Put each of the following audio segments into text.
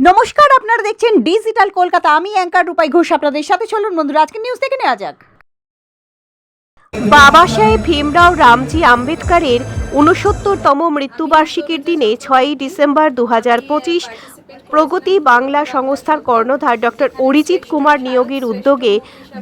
নমস্কার, আপনারা দেখছেন ডিজিটাল কলকাতা। আমি অ্যাঙ্কার রূপাই ঘোষ আপনাদের সাথে। চলুন বন্ধুরা, আজকে নিউজ দেখে নেওয়া যাক। বাবা সাহেব ভীমরাও রামজি আম্বেদকরের ৬৯তম মৃত্যুবার্ষিকীর দিনে ৬ই ডিসেম্বর ২০২৫ প্রগতি বাংলা সংস্থার কর্ণধার ডক্টর অরিজিৎ কুমার নিয়োগীর উদ্যোগে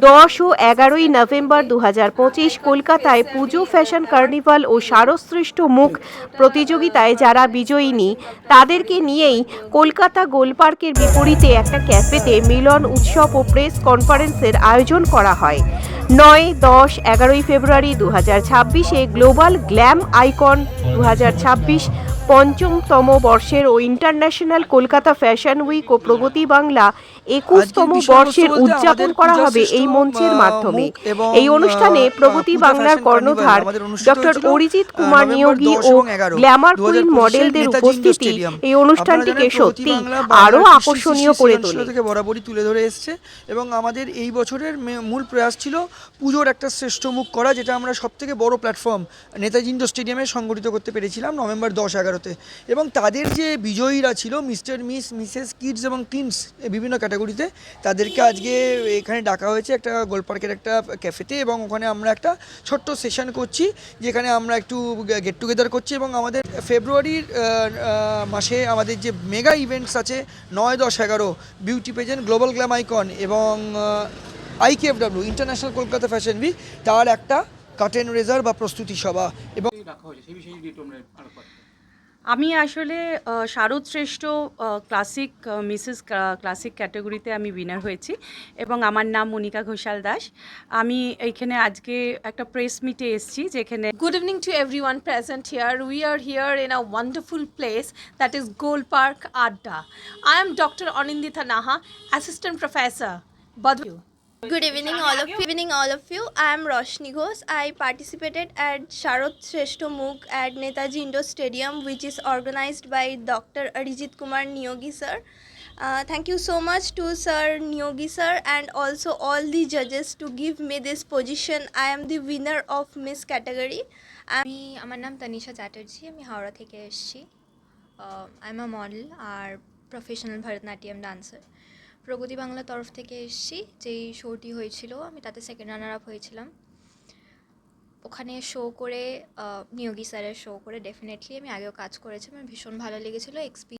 ১০ ও ১১ই নভেম্বর ২০২৫ কলকাতায় পুজো ফ্যাশন কার্নিভাল ও শারদশ্রেষ্ঠ মুখ প্রতিযোগিতায় যারা বিজয়িনী তাদেরকে নিয়েই কলকাতা গোলপার্কের বিপরীতে একটা ক্যাফেতে মিলন উৎসব ও প্রেস কনফারেন্সের আয়োজন করা হয়। ৯, ১০, ১১ই ফেব্রুয়ারি ২০২৬-এ গ্লোবাল গ্ল্যাম আইকন ২০২৬ পঞ্চমতম বর্ষের ও ইন্টারন্যাশনাল কলকাতা ফ্যাশন উইক ও প্রগতি বাংলা ২১তম বর্ষের উদযাপন করা হবে এই মঞ্চের মাধ্যমে। এই অনুষ্ঠানে প্রগতি বাংলার কর্ণধার ডক্টর অরিজিৎ কুমার নিয়োগী ও গ্ল্যামার কুইন মডেলদের উপস্থিতি এই অনুষ্ঠানটিকে সত্যি আরও আকর্ষণীয় করে তোলে। বরাবরই তুলে ধরে এসছে এবং আমাদের এই বছরের মূল প্রয়াস ছিল পুজোর একটা শ্রেষ্ঠ মুখ করা, যেটা আমরা সবথেকে বড় প্ল্যাটফর্ম নেতাজি ইন্ডোর স্টেডিয়ামে সংগঠিত করতে পেরেছিলাম নভেম্বর 10-11-তে। এবং তাদের যে বিজয়ীরা ছিল মিস্টার মিস মিসেস কিডস এবং টিনস বিভিন্ন ক্যাটাগরিতে, তাদেরকে আজকে এখানে ডাকা হয়েছে একটা গোলপার্কের একটা ক্যাফেতে এবং ওখানে আমরা একটা ছোট্ট সেশন করছি যেখানে আমরা একটু গেট টুগেদার করছি। এবং আমাদের ফেব্রুয়ারির মাসে আমাদের যে মেগা ইভেন্টস আছে ৯, ১০, ১১ beauty pageant, global glam icon এবং IKFW international Kolkata fashion week, তার একটা কার্টেন রেজার বা প্রস্তুতি সভা এবং আমি আসলে শারদশ্রেষ্ঠ ক্লাসিক মিসেস ক্লাসিক ক্যাটাগরিতে আমি উইনার হয়েছি এবং আমার নাম মনিকা ঘোষাল দাস। আমি এইখানে আজকে একটা প্রেস মিটে এসেছি যেখানে Good evening to everyone present here. We are here in a wonderful place that is Gold Park, Adda. I am Dr. Anindita Naha, Assistant Professor. Good evening, all of you. I am Roshni Ghosh. I participated at Sharad Shrestha Mukh at Netaji Indoor Stadium, which is organized by Dr. Arijit Kumar Niyogi sir. Thank you so much to Sir Niyogi sir and also all the judges to give me this position. I am the winner of Miss category. আমার নাম তানিশা চ্যাটার্জি, আমি হাওড়া থেকে এসেছি। I am a model আর professional Bharatanatyam dancer. প্রগতি বাংলার তরফ থেকে এসেছি। যেই শোটি হয়েছিল আমি তাতে সেকেন্ড রানার আপ হয়েছিলাম। ওখানে শো করে নিয়োগী স্যারের শো করে ডেফিনেটলি আমি আগেও কাজ করেছি, আমার ভীষণ ভালো লেগেছিলো।